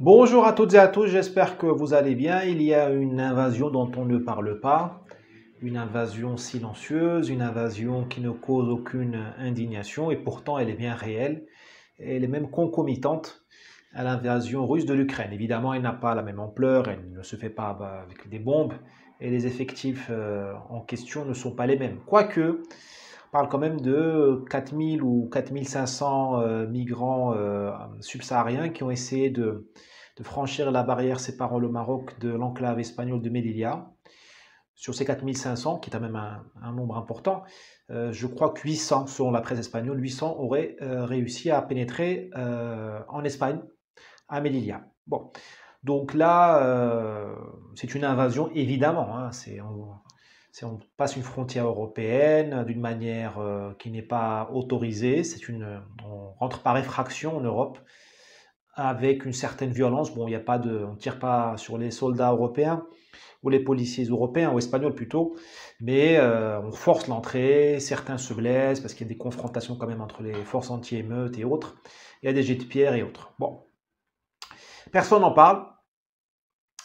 Bonjour à toutes et à tous, j'espère que vous allez bien. Il y a une invasion dont on ne parle pas, une invasion silencieuse, une invasion qui ne cause aucune indignation et pourtant elle est bien réelle. Elle est même concomitante à l'invasion russe de l'Ukraine. Évidemment, elle n'a pas la même ampleur, elle ne se fait pas avec des bombes et les effectifs en question ne sont pas les mêmes. Quoique, on parle quand même de 4000 ou 4500 migrants subsahariens qui ont essayé de franchir la barrière séparant le Maroc de l'enclave espagnole de Melilla. Sur ces 4500, qui est quand même un nombre important, je crois que 800, selon la presse espagnole, 800 auraient réussi à pénétrer en Espagne, à Melilla. Bon, donc là, c'est une invasion, évidemment. Hein, on passe une frontière européenne d'une manière qui n'est pas autorisée. On rentre par effraction en Europe avec une certaine violence. Bon, il y a pas de, on ne tire pas sur les soldats européens ou les policiers européens ou espagnols plutôt, mais on force l'entrée. Certains se blessent parce qu'il y a des confrontations quand même entre les forces anti-émeutes et autres. Il y a des jets de pierre et autres. Bon, personne n'en parle.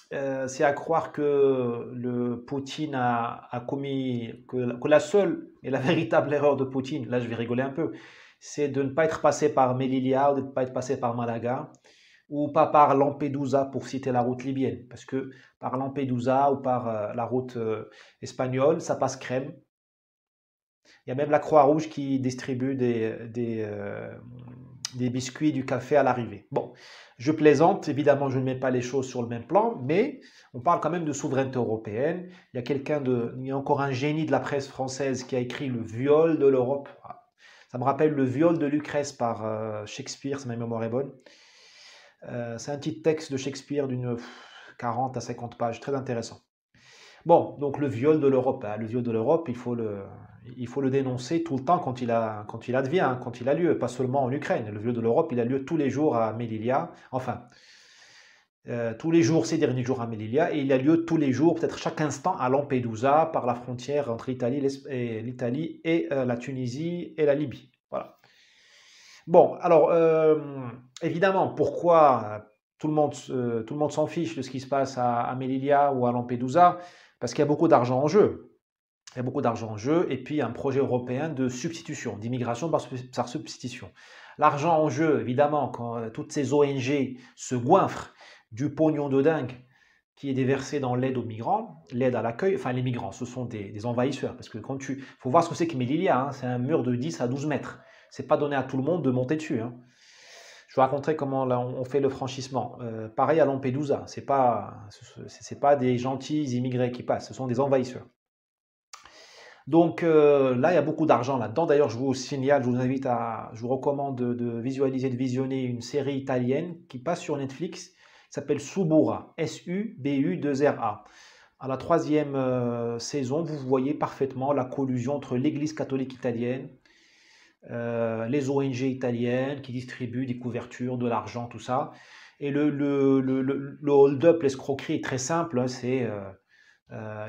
C'est à croire que le Poutine a commis, que la seule et la véritable erreur de Poutine, là je vais rigoler un peu, c'est de ne pas être passé par Melilla ou de ne pas être passé par Malaga ou pas par Lampedusa pour citer la route libyenne. Parce que par Lampedusa ou par la route espagnole, ça passe crème. Il y a même la Croix-Rouge qui distribue des biscuits, du café à l'arrivée. Bon, je plaisante, évidemment, je ne mets pas les choses sur le même plan, mais on parle quand même de souveraineté européenne. Il y a encore un génie de la presse française qui a écrit Le viol de l'Europe. Ça me rappelle Le viol de Lucrèce par Shakespeare, si ma mémoire est bonne. C'est un petit texte de Shakespeare d'une 40 à 50 pages, très intéressant. Bon, donc le viol de l'Europe, hein, le viol de l'Europe, il faut le dénoncer tout le temps quand il advient, hein, quand il a lieu, pas seulement en Ukraine. Le viol de l'Europe, il a lieu tous les jours à Melilla, enfin, tous les jours, ces derniers jours à Melilla, et il a lieu tous les jours, peut-être chaque instant, à Lampedusa, par la frontière entre l'Italie et la Tunisie et la Libye. Voilà. Bon, alors, évidemment, pourquoi tout le monde s'en fiche de ce qui se passe à Melilla ou à Lampedusa? Parce qu'il y a beaucoup d'argent en jeu. Il y a beaucoup d'argent en jeu, et puis un projet européen de substitution, d'immigration par substitution. L'argent en jeu, évidemment, quand toutes ces ONG se goinfrent du pognon de dingue qui est déversé dans l'aide aux migrants, l'aide à l'accueil, enfin les migrants, ce sont des envahisseurs, parce que quand tu, faut voir ce que c'est que Melilla, hein, c'est un mur de 10 à 12 mètres. C'est pas donné à tout le monde de monter dessus. Hein. Je vous raconterai comment là, on fait le franchissement. Pareil à Lampedusa, c'est pas des gentils immigrés qui passent, ce sont des envahisseurs. Donc là, il y a beaucoup d'argent là-dedans. D'ailleurs, je vous signale, je vous recommande de visualiser, de visionner une série italienne qui passe sur Netflix, qui s'appelle Subura, S-U-B-U-2-R-A. À la troisième saison, vous voyez parfaitement la collusion entre l'Église catholique italienne, les ONG italiennes qui distribuent des couvertures, de l'argent, tout ça. Et le hold-up, l'escroquerie est très simple, hein,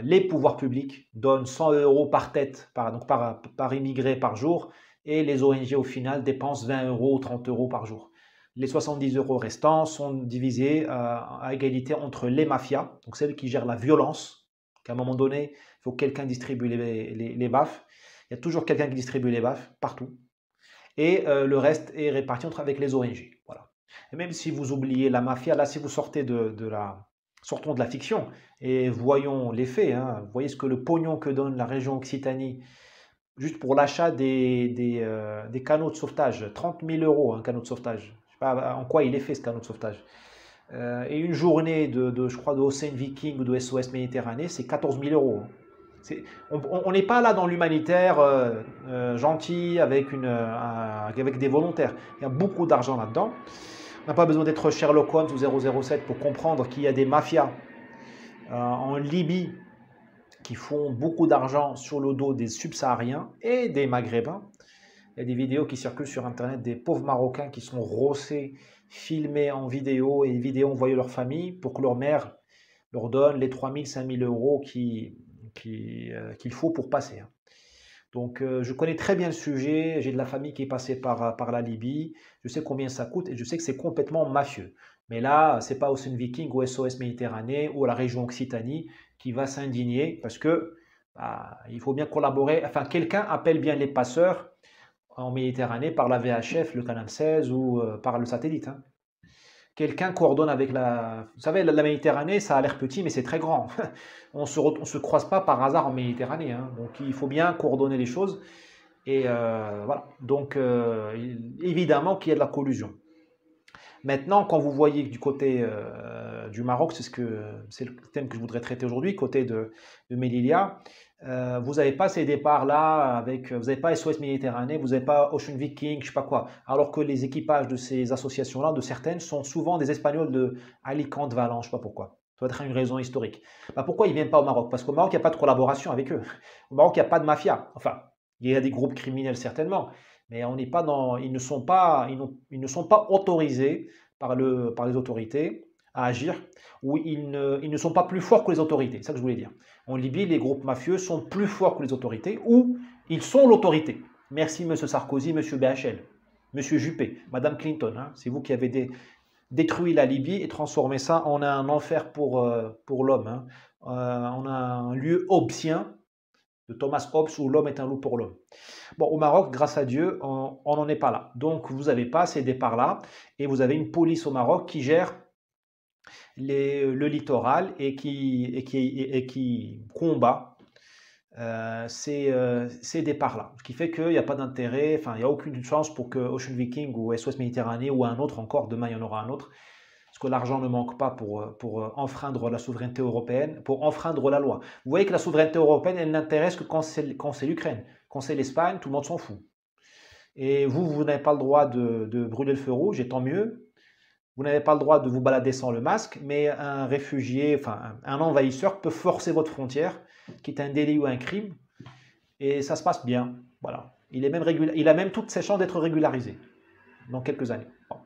les pouvoirs publics donnent 100 euros par tête, par immigré par jour, et les ONG au final dépensent 20 euros ou 30 euros par jour. Les 70 euros restants sont divisés à égalité entre les mafias, donc celles qui gèrent la violence, qu'à un moment donné, il faut que quelqu'un distribue les baffes. Il y a toujours quelqu'un qui distribue les baffes, partout. Et le reste est réparti avec les ONG. Voilà. Et même si vous oubliez la mafia, là, si vous sortez sortons de la fiction et voyons les faits, hein, vous voyez ce que le pognon que donne la région Occitanie juste pour l'achat des canots de sauvetage, 30 000 euros un canot de sauvetage. Je ne sais pas en quoi il est fait ce canot de sauvetage. Et une journée je crois, de Ocean Viking ou de SOS Méditerranée, c'est 14 000 euros. On n'est pas là dans l'humanitaire gentil avec des volontaires. Il y a beaucoup d'argent là-dedans. On n'a pas besoin d'être Sherlock Holmes ou 007 pour comprendre qu'il y a des mafias en Libye qui font beaucoup d'argent sur le dos des subsahariens et des maghrébins. Il y a des vidéos qui circulent sur internet des pauvres marocains qui sont rossés, filmés en vidéo et vidéos envoyées à leur famille pour que leur mère leur donne les 3 000, 5 000 euros qu'il faut pour passer. Hein. Donc je connais très bien le sujet, j'ai de la famille qui est passée par la Libye, je sais combien ça coûte et je sais que c'est complètement mafieux. Mais là, c'est pas Ocean Viking ou SOS Méditerranée ou la région Occitanie qui va s'indigner parce que bah, il faut bien collaborer. Enfin, quelqu'un appelle bien les passeurs en Méditerranée par la VHF, le canal 16 ou par le satellite, hein. Quelqu'un coordonne avec la. Vous savez, la Méditerranée, ça a l'air petit, mais c'est très grand. On se croise pas par hasard en Méditerranée, hein. Donc il faut bien coordonner les choses. Et voilà. Donc évidemment qu'il y a de la collusion. Maintenant, quand vous voyez du côté du Maroc, c'est le thème que je voudrais traiter aujourd'hui, côté de Melilla, vous n'avez pas ces départs-là, vous n'avez pas SOS Méditerranée, vous n'avez pas Ocean Viking, je ne sais pas quoi. Alors que les équipages de ces associations-là, de certaines, sont souvent des Espagnols de Alicante, Valence, je ne sais pas pourquoi. Ça doit être une raison historique. Bah, pourquoi ils ne viennent pas au Maroc? Parce qu'au Maroc, il n'y a pas de collaboration avec eux. Au Maroc, il n'y a pas de mafia. Enfin, il y a des groupes criminels certainement, mais on n'est pas dans, ils ne sont pas autorisés par les autorités à agir, ou ils ne sont pas plus forts que les autorités. C'est ça que je voulais dire. En Libye, les groupes mafieux sont plus forts que les autorités, ou ils sont l'autorité. Merci M. Sarkozy, M. BHL, M. Juppé, Mme Clinton, hein. C'est vous qui avez détruit la Libye et transformé ça en un enfer pour l'homme, hein. On a un lieu hobbesien de Thomas Hobbes où l'homme est un loup pour l'homme. Bon, au Maroc, grâce à Dieu, on n'en est pas là. Donc, vous n'avez pas ces départs-là et vous avez une police au Maroc qui gère le littoral et qui combat ces départs-là. Ce qui fait qu'il n'y a pas d'intérêt, enfin, il n'y a aucune chance pour que Ocean Viking ou SOS Méditerranée ou un autre encore, demain il y en aura un autre, parce que l'argent ne manque pas pour enfreindre la souveraineté européenne, pour enfreindre la loi. Vous voyez que la souveraineté européenne, elle n'intéresse que quand c'est l'Ukraine. Quand c'est l'Espagne, tout le monde s'en fout. Et vous n'avez pas le droit de brûler le feu rouge, et tant mieux. Vous n'avez pas le droit de vous balader sans le masque, mais un réfugié, enfin un envahisseur peut forcer votre frontière, qui est un délit ou un crime, et ça se passe bien. Voilà. Il a même toutes ses chances d'être régularisé dans quelques années. Bon.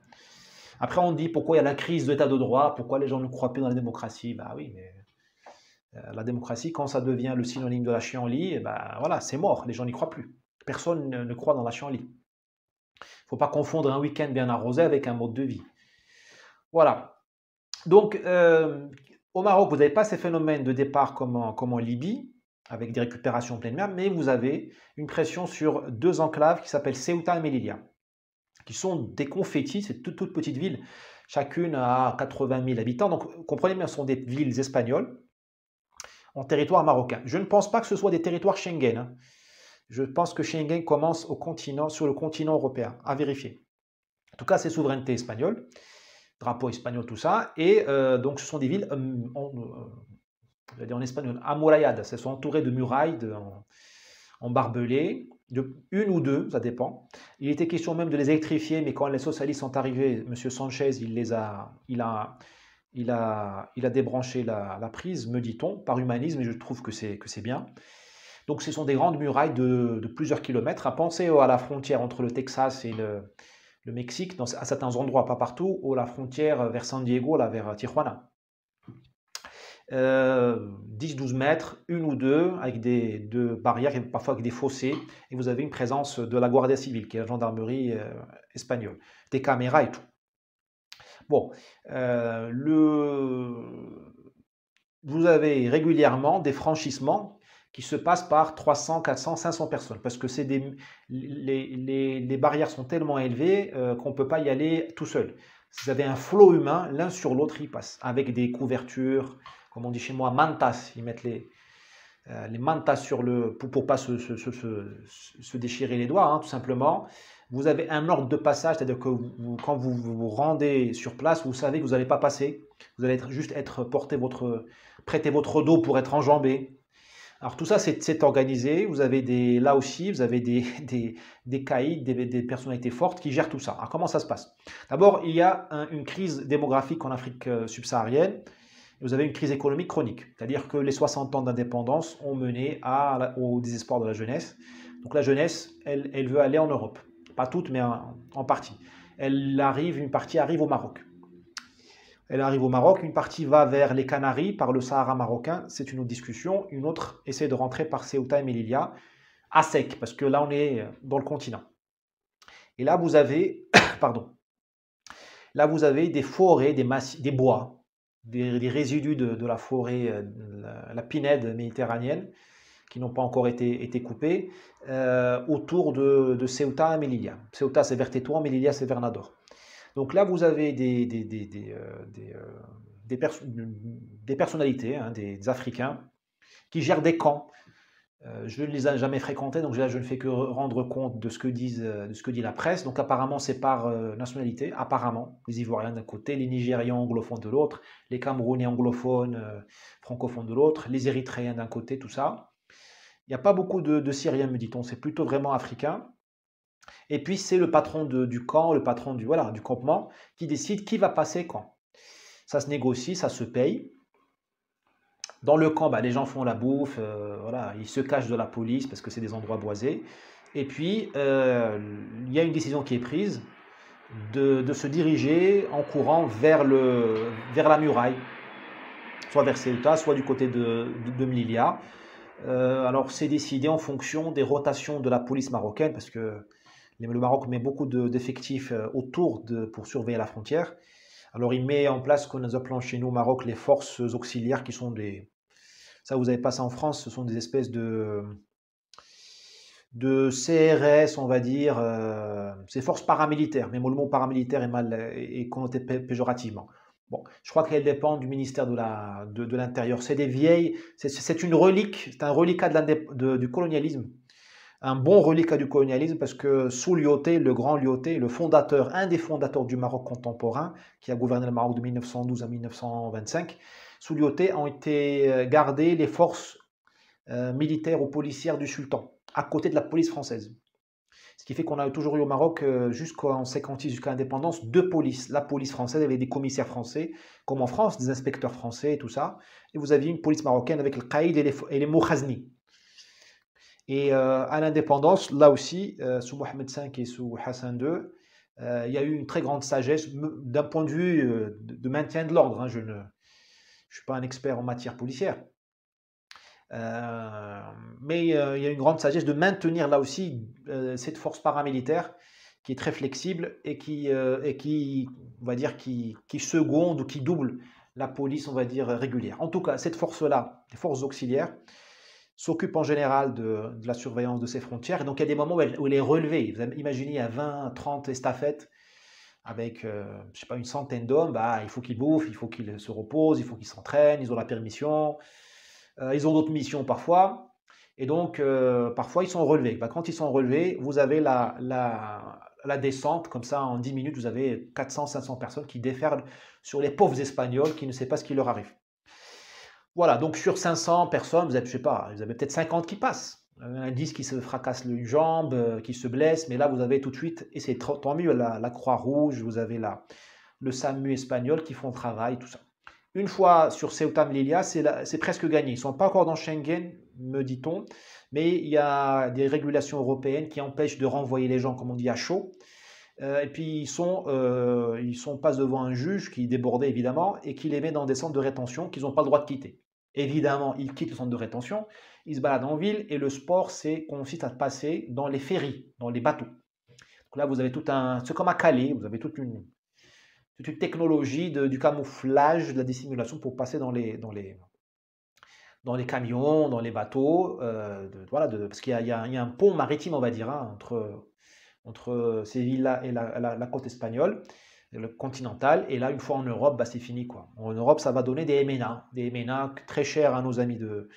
Après, on dit pourquoi il y a la crise de l'état de droit, pourquoi les gens ne croient plus dans la démocratie. Bah oui, mais la démocratie, quand ça devient le synonyme de la chienlit, bah voilà, c'est mort, les gens n'y croient plus. Personne ne croit dans la chienlit. Il ne faut pas confondre un week-end bien arrosé avec un mode de vie. Voilà. Donc, au Maroc, vous n'avez pas ces phénomènes de départ comme en Libye, avec des récupérations en pleine mer, mais vous avez une pression sur deux enclaves qui s'appellent Ceuta et Melilla, qui sont des confettis, c'est toutes petites villes, chacune à 80 000 habitants. Donc, comprenez bien, ce sont des villes espagnoles en territoire marocain. Je ne pense pas que ce soit des territoires Schengen, hein. Je pense que Schengen commence sur le continent européen, à vérifier. En tout cas, c'est souveraineté espagnole, drapeau espagnol, tout ça. Et donc, ce sont des villes, je vais dire en espagnol, amurallades. Elles sont entourées de murailles en barbelés, une ou deux, ça dépend. Il était question même de les électrifier, mais quand les socialistes sont arrivés, M. Sanchez, il a débranché la prise, me dit-on, par humanisme, et je trouve que c'est bien. Donc ce sont des grandes murailles de plusieurs kilomètres. À penser à la frontière entre le Texas et le Mexique, à certains endroits, pas partout, ou la frontière vers San Diego, là, vers Tijuana. 10-12 mètres, une ou deux, avec deux barrières, et parfois avec des fossés, et vous avez une présence de la Guardia Civile, qui est la gendarmerie espagnole, des caméras et tout. Bon, vous avez régulièrement des franchissements qui se passent par 300, 400, 500 personnes, parce que les barrières sont tellement élevées qu'on ne peut pas y aller tout seul. Si vous avez un flot humain, l'un sur l'autre, il passe, avec des couvertures, comme on dit chez moi, mantas. Ils mettent les mantas pour ne pas se déchirer les doigts, hein, tout simplement. Vous avez un ordre de passage, c'est-à-dire que quand vous vous rendez sur place, vous savez que vous n'allez pas passer. Vous allez juste prêter votre dos pour être enjambé. Alors tout ça, c'est organisé. Là aussi, vous avez des caïds, des personnalités fortes qui gèrent tout ça. Alors comment ça se passe? D'abord, il y a une crise démographique en Afrique subsaharienne. Vous avez une crise économique chronique. C'est-à-dire que les 60 ans d'indépendance ont mené au désespoir de la jeunesse. Donc la jeunesse, elle veut aller en Europe. Pas toutes, mais en partie. Une partie arrive au Maroc. Elle arrive au Maroc, une partie va vers les Canaries par le Sahara marocain, c'est une autre discussion. Une autre essaie de rentrer par Ceuta et Melilla, à sec, parce que là on est dans le continent. Et là vous avez, pardon, Là, vous avez des forêts, des bois, des résidus de la forêt, la pinède méditerranéenne, qui n'ont pas encore été coupés, autour de Ceuta et Melilla. Ceuta, c'est vers Tétouan, Melilla, c'est vers Nador. Donc là, vous avez des personnalités, hein, des Africains, qui gèrent des camps. Je ne les ai jamais fréquentés, donc là, je ne fais que rendre compte de ce que dit la presse. Donc apparemment, c'est par nationalité, apparemment, les Ivoiriens d'un côté, les Nigérians anglophones de l'autre, les Camerounais anglophones, francophones de l'autre, les Érythréens d'un côté, tout ça. Il n'y a pas beaucoup de Syriens, me dit-on, c'est plutôt vraiment africain. Et puis c'est le patron du camp, le patron du campement, qui décide qui va passer quand. Ça se négocie, ça se paye. Dans le camp, les gens font la bouffe, voilà, ils se cachent de la police parce que c'est des endroits boisés. Et puis, il y a une décision qui est prise de se diriger en courant vers la muraille, soit vers Ceuta, soit du côté de Melilla. Alors, c'est décidé en fonction des rotations de la police marocaine, parce que le Maroc met beaucoup d'effectifs autour pour surveiller la frontière. Alors, il met en place ce qu'on appelle chez nous au Maroc les forces auxiliaires, qui sont ça, vous n'avez pas ça en France, ce sont des espèces de CRS, on va dire, c'est forces paramilitaires, mais le mot paramilitaire est connoté péjorativement. Bon, je crois qu'elles dépendent du ministère de l'Intérieur. C'est des vieilles, c'est une relique, c'est un reliquat du colonialisme, un bon reliquat du colonialisme, parce que sous Lyautey, le grand Lyautey, un des fondateurs du Maroc contemporain, qui a gouverné le Maroc de 1912 à 1925, sous Lyautey ont été gardées les forces militaires ou policières du sultan, à côté de la police française. Ce qui fait qu'on a toujours eu au Maroc, jusqu'en 56, jusqu'à l'indépendance, deux polices. La police française avait des commissaires français, comme en France, des inspecteurs français et tout ça. Et vous aviez une police marocaine avec le Qaïd et les Mokhazni. Et à l'indépendance, là aussi, sous Mohamed V et sous Hassan II, il y a eu une très grande sagesse d'un point de vue de maintien de l'ordre. Hein. Je ne suis pas un expert en matière policière. Mais il y a une grande sagesse de maintenir là aussi cette force paramilitaire qui est très flexible et qui on va dire, qui seconde ou qui double la police, on va dire, régulière. En tout cas, cette force-là, les forces auxiliaires, s'occupe en général de la surveillance de ces frontières. Et donc, il y a des moments où elle est relevée. Vous imaginez, il y a 20, 30 estafettes avec, je sais pas, une centaine d'hommes. Il faut qu'ils bouffent, il faut qu'ils se reposent, il faut qu'ils s'entraînent, ils ont la permission. Ils ont d'autres missions parfois. Et donc, parfois, ils sont relevés. Quand ils sont relevés, vous avez la descente. Comme ça, en 10 minutes, vous avez 400, 500 personnes qui déferlent sur les pauvres Espagnols qui ne savent pas ce qui leur arrive. Voilà, donc sur 500 personnes, vous avez, je sais pas, vous avez peut-être 50 qui passent. Un 10 qui se fracasse une jambe, qui se blesse, mais là vous avez tout de suite, et c'est tant mieux, la Croix-Rouge, vous avez le SAMU espagnol qui font le travail, tout ça. Une fois sur Ceuta Melilla, c'est presque gagné. Ils ne sont pas encore dans Schengen, me dit-on, mais il y a des régulations européennes qui empêchent de renvoyer les gens, comme on dit, à chaud. Et puis ils sont pas devant un juge qui débordait évidemment et qui les met dans des centres de rétention qu'ils n'ont pas le droit de quitter. Évidemment, ils quittent le centre de rétention, ils se baladent en ville et le sport consiste à passer dans les ferries, dans les bateaux. Donc là, vous avez c'est comme à Calais, vous avez toute une technologie du camouflage, de la dissimulation pour passer dans les camions, dans les bateaux, voilà, parce qu'il y a un pont maritime, on va dire, hein, entre ces villes-là et la côte espagnole, le continental. Et là, une fois en Europe, c'est fini, quoi. En Europe, ça va donner des MNA très chers à nos amis de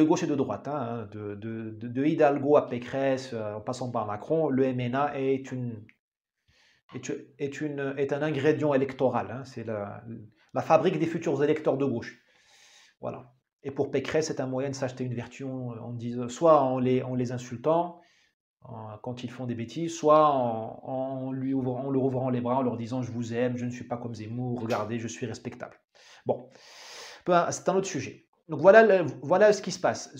gauche et de droite, hein, de Hidalgo à Pécresse, en passant par Macron. Le MNA est un ingrédient électoral, hein. C'est la fabrique des futurs électeurs de gauche. Voilà. Et pour Pécresse, c'est un moyen de s'acheter une vertu soit en les insultant quand ils font des bêtises, soit en leur ouvrant les bras, en leur disant je vous aime, je ne suis pas comme Zemmour, regardez, je suis respectable. Bon, c'est un autre sujet. Donc voilà ce qui se passe.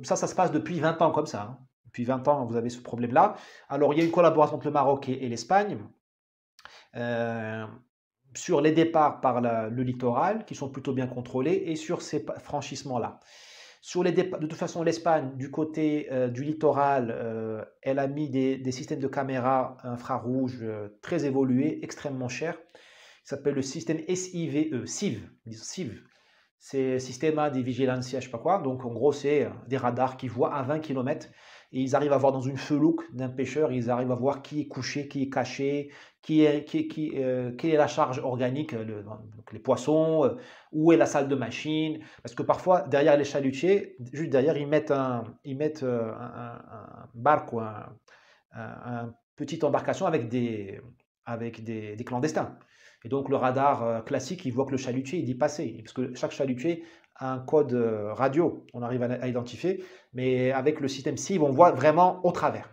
Ça se passe depuis 20 ans comme ça. Hein. Depuis 20 ans, vous avez ce problème-là. Alors, il y a une collaboration entre le Maroc et l'Espagne sur les départs par le littoral, qui sont plutôt bien contrôlés, et sur ces franchissements-là. De toute façon, l'Espagne, du côté du littoral, elle a mis des systèmes de caméras infrarouges très évolués, extrêmement chers. Il s'appelle le système SIVE, SIV, ils disent SIV. C'est Sistema de Vigilancia, je sais pas quoi. Donc en gros, c'est des radars qui voient à 20 km et ils arrivent à voir dans une felouque d'un pêcheur, ils arrivent à voir qui est couché, qui est caché, quelle est la charge organique, donc les poissons, où est la salle de machine. Parce que parfois, derrière les chalutiers, juste derrière, ils mettent un barque ou un petite embarcation avec des clandestins. Et donc le radar classique, il voit que le chalutier, il dit passer. Parce que chaque chalutier a un code radio, on arrive à identifier. Mais avec le système CIV, on voit vraiment au travers.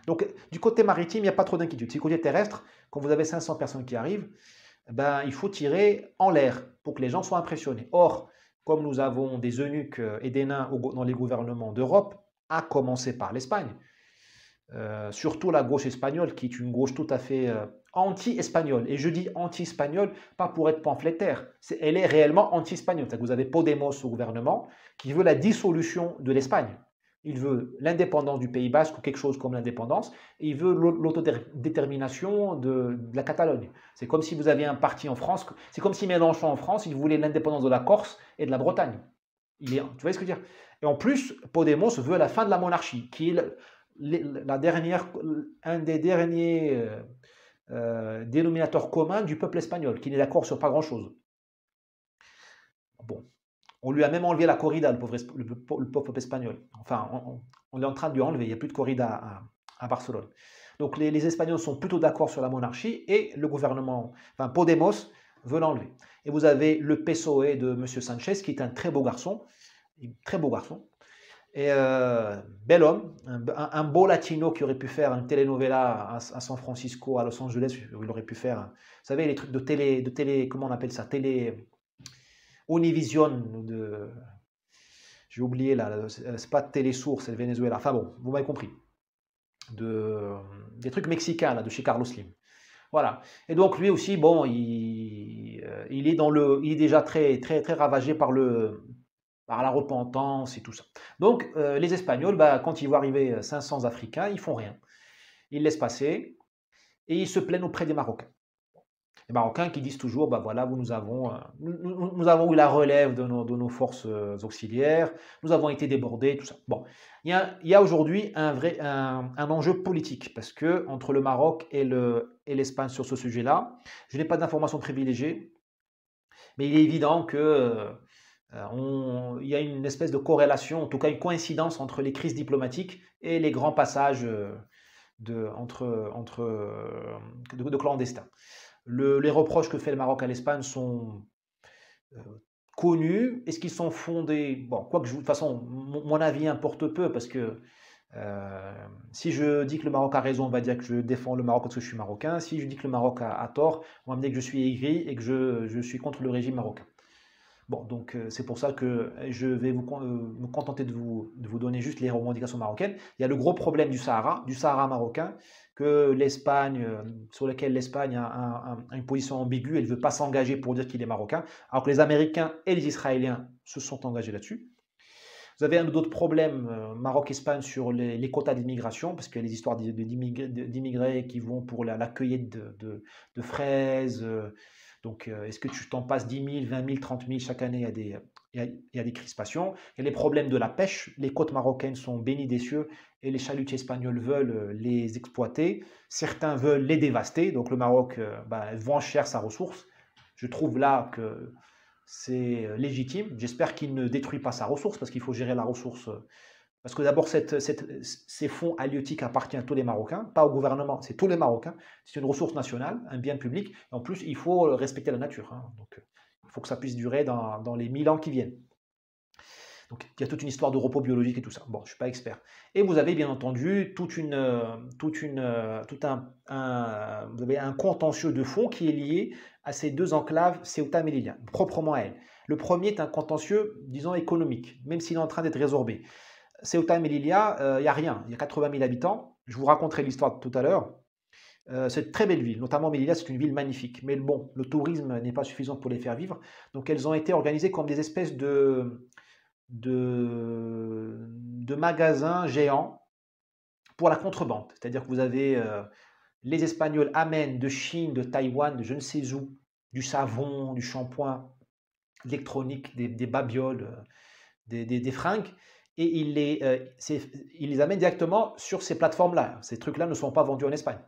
Donc du côté maritime, il n'y a pas trop d'inquiétude. Si du côté terrestre, quand vous avez 500 personnes qui arrivent, ben, il faut tirer en l'air pour que les gens soient impressionnés. Or, comme nous avons des eunuques et des nains dans les gouvernements d'Europe, à commencer par l'Espagne, surtout la gauche espagnole, qui est une gauche tout à fait anti-espagnole. Et je dis anti-espagnole, pas pour être pamphlétaire, elle est réellement anti-espagnole. Vous avez Podemos au gouvernement, qui veut la dissolution de l'Espagne. Il veut l'indépendance du Pays Basque ou quelque chose comme l'indépendance, et il veut l'autodétermination de la Catalogne. C'est comme si vous aviez un parti en France, c'est comme si Mélenchon en France, il voulait l'indépendance de la Corse et de la Bretagne. Tu vois ce que je veux dire? Et en plus, Podemos veut la fin de la monarchie, qui est un des derniers dénominateurs communs du peuple espagnol, qui n'est d'accord sur pas grand-chose. Bon, on lui a même enlevé la corrida, le pauvre peuple espagnol. Enfin, on est en train de lui enlever, il n'y a plus de corrida à Barcelone. Donc les Espagnols sont plutôt d'accord sur la monarchie et le gouvernement, enfin Podemos, veut l'enlever. Et vous avez le PSOE de M. Sanchez, qui est un très beau garçon, et bel homme, un beau latino qui aurait pu faire une telenovela à San Francisco, à Los Angeles, où il aurait pu faire, vous savez, les trucs de télé, comment on appelle ça, télé, Univision, j'ai oublié là, c'est pas Télésource, c'est le Venezuela, enfin bon, vous m'avez compris, des trucs mexicains là, de chez Carlos Slim. Voilà. Et donc lui aussi, bon, il est déjà très, très, très ravagé par la repentance et tout ça. Donc, les Espagnols, bah, quand ils voient arriver 500 Africains, ils font rien. Ils laissent passer et ils se plaignent auprès des Marocains. Les Marocains qui disent toujours, bah voilà, nous avons eu la relève de nos forces auxiliaires, nous avons été débordés, tout ça. Bon, il y a aujourd'hui un enjeu politique, parce que entre le Maroc et l'Espagne sur ce sujet-là, je n'ai pas d'informations privilégiées, mais il est évident que il y a une espèce de corrélation, en tout cas une coïncidence entre les crises diplomatiques et les grands passages de clandestins. Les reproches que fait le Maroc à l'Espagne sont connus. Est-ce qu'ils sont fondés? Bon, quoique, de toute façon, mon avis importe peu, parce que si je dis que le Maroc a raison, on va dire que je défends le Maroc parce que je suis marocain. Si je dis que le Maroc a tort, on va me dire que je suis aigri et que je suis contre le régime marocain. Bon, donc c'est pour ça que je vais me contenter de vous donner juste les revendications marocaines. Il y a le gros problème du Sahara marocain, sur lequel l'Espagne a une position ambiguë. Elle ne veut pas s'engager pour dire qu'il est marocain, alors que les Américains et les Israéliens se sont engagés là-dessus. Vous avez un autre problème, Maroc-Espagne, sur les quotas d'immigration, parce qu'il y a les histoires d'immigrés qui vont pour la cueillette de fraises. Donc, est-ce que tu t'en passes 10 000, 20 000, 30 000 chaque année? Il y a des crispations. Il y a les problèmes de la pêche. Les côtes marocaines sont bénies des cieux et les chalutiers espagnols veulent les exploiter. Certains veulent les dévaster. Donc, le Maroc vend cher sa ressource. Je trouve là que c'est légitime. J'espère qu'il ne détruit pas sa ressource, parce qu'il faut gérer la ressource. Parce que d'abord, ces fonds halieutiques appartiennent à tous les Marocains, pas au gouvernement, c'est tous les Marocains. C'est une ressource nationale, un bien public. Et en plus, il faut respecter la nature. Donc, il faut que ça puisse durer dans les 1000 ans qui viennent. Donc, il y a toute une histoire de repos biologique et tout ça. Bon, je ne suis pas expert. Et vous avez bien entendu vous avez un contentieux de fond qui est lié à ces deux enclaves, Ceuta et Melilla, proprement à elles. Le premier est un contentieux, disons, économique, même s'il est en train d'être résorbé. Ceuta et Melilla, il n'y a rien, il y a 80 000 habitants. Je vous raconterai l'histoire tout à l'heure. C'est une très belle ville, notamment Melilla, c'est une ville magnifique. Mais bon, le tourisme n'est pas suffisant pour les faire vivre. Donc elles ont été organisées comme des espèces de magasins géants pour la contrebande. C'est-à-dire que vous avez les Espagnols amènent de Chine, de Taïwan, de je ne sais où, du savon, du shampoing, de l'électronique, des babioles, des fringues, et ils les amènent directement sur ces plateformes-là. Ces trucs-là ne sont pas vendus en Espagne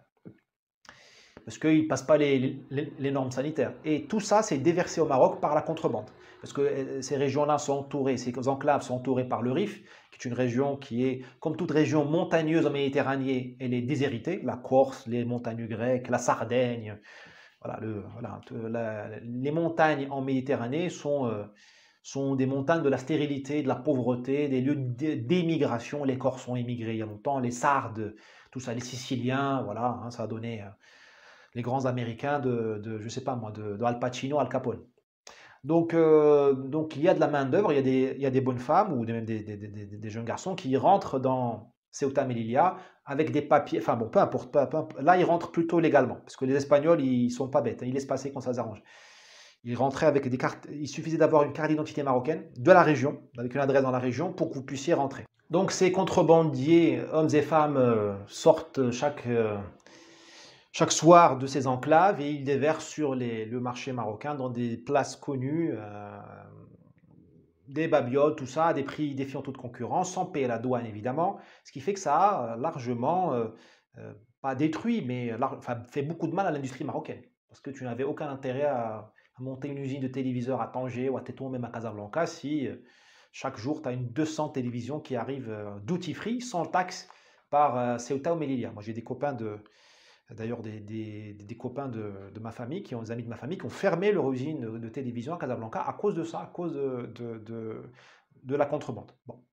parce qu'ils ne passent pas les normes sanitaires. Et tout ça, c'est déversé au Maroc par la contrebande. Parce que ces régions-là sont entourées, ces enclaves sont entourées par le Rif, qui est une région qui est, comme toute région montagneuse en Méditerranée, elle est déshéritée. La Corse, les montagnes grecques, la Sardaigne, voilà, les montagnes en Méditerranée sont des montagnes de la stérilité, de la pauvreté, des lieux d'émigration. Les Corses ont émigré il y a longtemps, les Sardes, tout ça, les Siciliens, voilà, hein, ça a donné les grands Américains je sais pas moi, de Al Pacino, Al Capone. Donc il y a de la main-d'œuvre, il y a des bonnes femmes ou même des jeunes garçons qui rentrent dans Ceuta Melilla avec des papiers, enfin bon, peu importe, là ils rentrent plutôt légalement, parce que les Espagnols ils sont pas bêtes, hein, ils laissent passer quand ça s'arrange. Ils rentraient avec des cartes, il suffisait d'avoir une carte d'identité marocaine de la région, avec une adresse dans la région pour que vous puissiez rentrer. Donc ces contrebandiers, hommes et femmes, sortent chaque soir de ces enclaves et ils déversent sur le marché marocain dans des places connues, des babioles, tout ça, à des prix défiant toute concurrence, sans payer la douane évidemment, ce qui fait que ça a largement, pas détruit, mais enfin, fait beaucoup de mal à l'industrie marocaine. Parce que tu n'avais aucun intérêt à monter une usine de téléviseurs à Tanger ou à Tétouan, même à Casablanca, si chaque jour tu as une 200 télévisions qui arrivent duty free, sans taxe, par Ceuta ou Melilla. Moi j'ai des copains d'ailleurs des copains de ma famille, des amis de ma famille, qui ont fermé leur usine de télévision à Casablanca à cause de ça, à cause de la contrebande. Bon.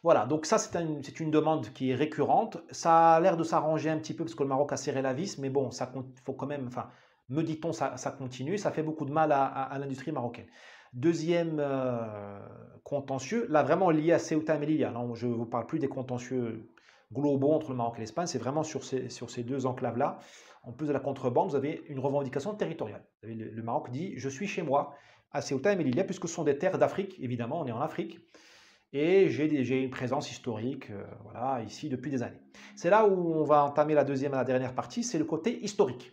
Voilà, donc ça c'est une demande qui est récurrente. Ça a l'air de s'arranger un petit peu parce que le Maroc a serré la vis, mais bon, ça faut quand même, enfin, me dit-on, ça continue, ça fait beaucoup de mal à l'industrie marocaine. Deuxième contentieux, là vraiment lié à Ceuta et Melilla. Là, je ne vous parle plus des contentieux globaux entre le Maroc et l'Espagne, c'est vraiment sur ces deux enclaves-là. En plus de la contrebande, vous avez une revendication territoriale. Le Maroc dit, je suis chez moi à Ceuta et Melilla, puisque ce sont des terres d'Afrique, évidemment, on est en Afrique, et j'ai une présence historique voilà, ici depuis des années. C'est là où on va entamer la deuxième et la dernière partie, c'est le côté historique.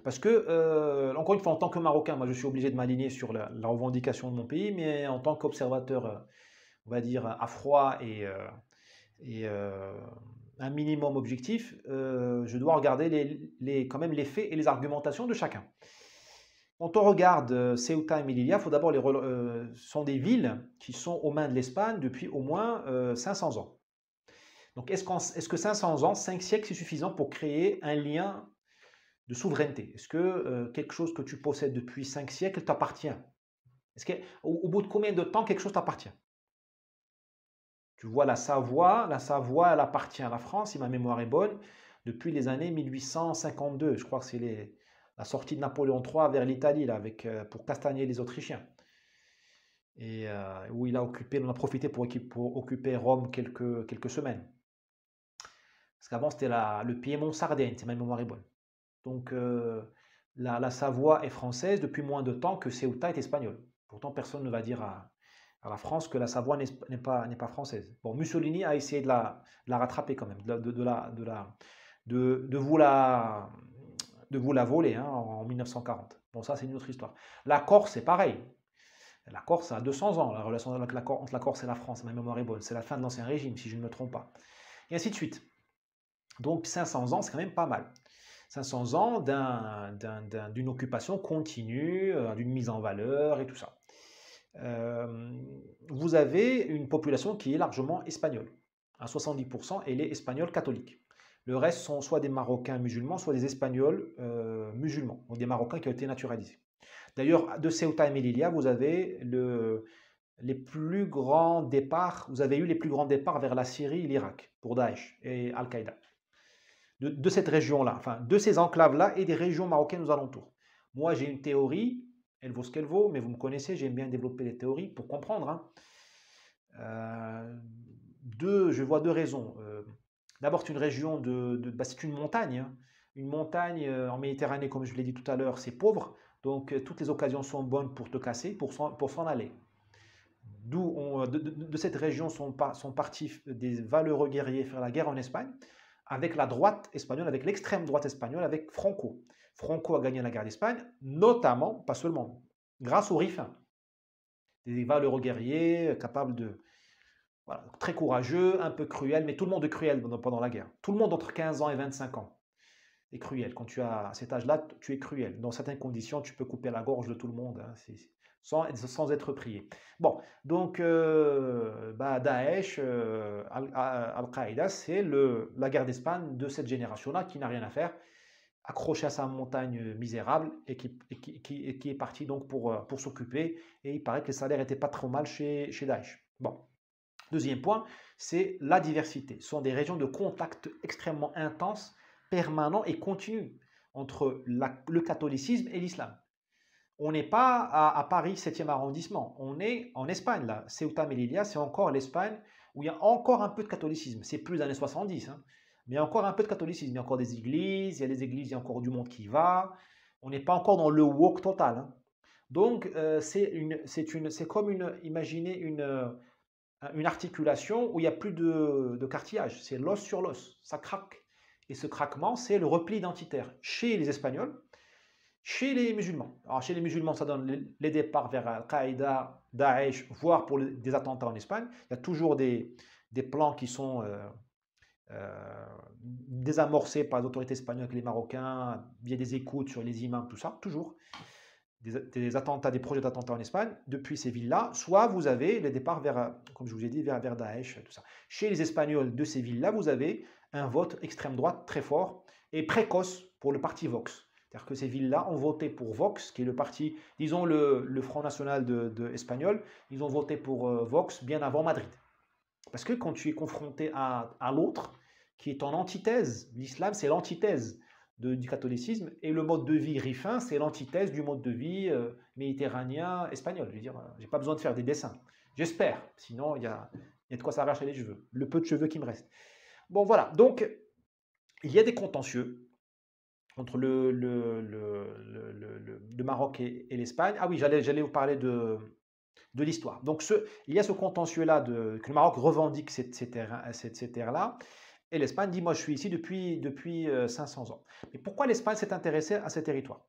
Parce que, encore une fois, en tant que Marocain, moi je suis obligé de m'aligner sur la revendication de mon pays, mais en tant qu'observateur, on va dire, à froid et un minimum objectif, je dois regarder quand même les faits et les argumentations de chacun. Quand on regarde Ceuta et Melilla, il faut d'abord sont des villes qui sont aux mains de l'Espagne depuis au moins 500 ans. Donc est-ce que 500 ans, 5 siècles, c'est suffisant pour créer un lien de souveraineté? Est-ce que quelque chose que tu possèdes depuis 5 siècles t'appartient? Est-ce qu'au bout de combien de temps quelque chose t'appartient? Tu vois, la Savoie, elle appartient à la France, si ma mémoire est bonne, depuis les années 1852. Je crois que c'est la sortie de Napoléon III vers l'Italie, là, pour castagner les Autrichiens. Et où il a on a profité pour occuper Rome quelques semaines. Parce qu'avant, c'était le Piémont-Sardaigne, si ma mémoire est bonne. Donc, la Savoie est française depuis moins de temps que Ceuta est espagnole. Pourtant, personne ne va dire à la France que la Savoie n'est pas française. Bon, Mussolini a essayé de la rattraper quand même, de vous la voler hein, en 1940. Bon, ça, c'est une autre histoire. La Corse, c'est pareil. La Corse a 200 ans, la relation entre la Corse et la France, ma mémoire est bonne. C'est la fin de l'Ancien Régime, si je ne me trompe pas. Et ainsi de suite. Donc 500 ans, c'est quand même pas mal. 500 ans d'une occupation continue, d'une mise en valeur et tout ça. Vous avez une population qui est largement espagnole. À 70%, elle est espagnole catholique. Le reste sont soit des Marocains musulmans, soit des Espagnols musulmans, ou des Marocains qui ont été naturalisés. D'ailleurs, de Ceuta et Melilla, vous avez les plus grands départs, vous avez eu les plus grands départs vers la Syrie et l'Irak pour Daesh et Al-Qaïda. De cette région-là, enfin de ces enclaves-là et des régions marocaines aux alentours. Moi, j'ai une théorie, elle vaut ce qu'elle vaut, mais vous me connaissez, j'aime bien développer les théories pour comprendre. Hein. Je vois deux raisons. D'abord, c'est une région c'est une montagne. Hein. Une montagne en Méditerranée, comme je l'ai dit tout à l'heure, c'est pauvre. Donc, toutes les occasions sont bonnes pour te casser, pour s'en aller. de cette région sont partis des valeureux guerriers faire la guerre en Espagne, avec la droite espagnole, avec l'extrême droite espagnole, avec Franco. Franco a gagné la guerre d'Espagne, notamment, pas seulement, grâce aux Rifins, des valeureux guerriers capables de, voilà, très courageux, un peu cruels, mais tout le monde est cruel pendant la guerre. Tout le monde entre 15 ans et 25 ans est cruel. Quand tu as cet âge-là, tu es cruel. Dans certaines conditions, tu peux couper la gorge de tout le monde, hein, sans être prié. Bon, donc Daesh, Al-Qaïda, c'est la guerre d'Espagne de cette génération-là qui n'a rien à faire, accroché à sa montagne misérable et qui est parti donc pour s'occuper. Et il paraît que les salaires n'étaient pas trop mal chez Daesh. Bon. Deuxième point, c'est la diversité. Ce sont des régions de contact extrêmement intenses, permanents et continus entre le catholicisme et l'islam. On n'est pas à Paris 7e arrondissement, on est en Espagne là. Ceuta Melilla, c'est encore l'Espagne où il y a encore un peu de catholicisme. C'est plus des années 70, hein, mais il y a encore un peu de catholicisme. Il y a encore des églises, il y a des églises, il y a encore du monde qui va. On n'est pas encore dans le woke total, hein. Donc c'est comme imaginez une articulation où il n'y a plus de cartilage, c'est l'os sur l'os, ça craque. Et ce craquement, c'est le repli identitaire chez les Espagnols, chez les musulmans. Alors chez les musulmans, ça donne les départs vers Al-Qaïda, Daesh, voire pour des attentats en Espagne. Il y a toujours des plans qui sont désamorcés par les autorités espagnoles avec les Marocains, via des écoutes sur les imams, tout ça, toujours. Des attentats, des projets d'attentats en Espagne, depuis ces villes-là, soit vous avez les départs vers, comme je vous ai dit, vers Daesh, tout ça. Chez les Espagnols de ces villes-là, vous avez un vote extrême droite très fort et précoce pour le parti Vox. C'est-à-dire que ces villes-là ont voté pour Vox, qui est le parti, disons le Front National espagnol, ils ont voté pour Vox bien avant Madrid. Parce que quand tu es confronté à l'autre, qui est en antithèse, l'islam c'est l'antithèse du catholicisme, et le mode de vie rifin, c'est l'antithèse du mode de vie méditerranéen espagnol. Je veux dire, j'ai pas besoin de faire des dessins. J'espère, sinon il y a de quoi s'arracher les cheveux, le peu de cheveux qui me reste. Bon voilà, donc il y a des contentieux entre le Maroc et l'Espagne. Ah oui, j'allais vous parler de l'histoire. Donc il y a ce contentieux-là que le Maroc revendique ces terres-là. Et l'Espagne dit, moi je suis ici depuis 500 ans. Mais pourquoi l'Espagne s'est intéressée à ces territoires?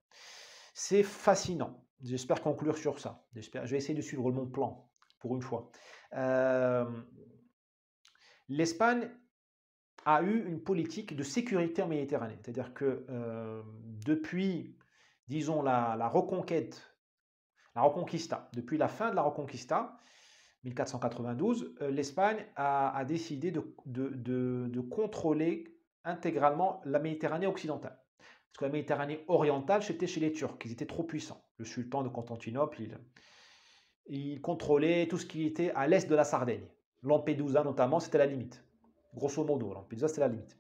C'est fascinant. J'espère conclure sur ça. Je vais essayer de suivre mon plan, pour une fois. L'Espagne a eu une politique de sécurité en Méditerranée. C'est-à-dire que depuis, disons, la Reconquista, depuis la fin de la Reconquista, 1492, l'Espagne a décidé de contrôler intégralement la Méditerranée occidentale. Parce que la Méditerranée orientale, c'était chez les Turcs, ils étaient trop puissants. Le sultan de Constantinople, il contrôlait tout ce qui était à l'est de la Sardaigne. Lampedusa notamment, c'était la limite. Grosso modo, Lampedusa, c'était la limite.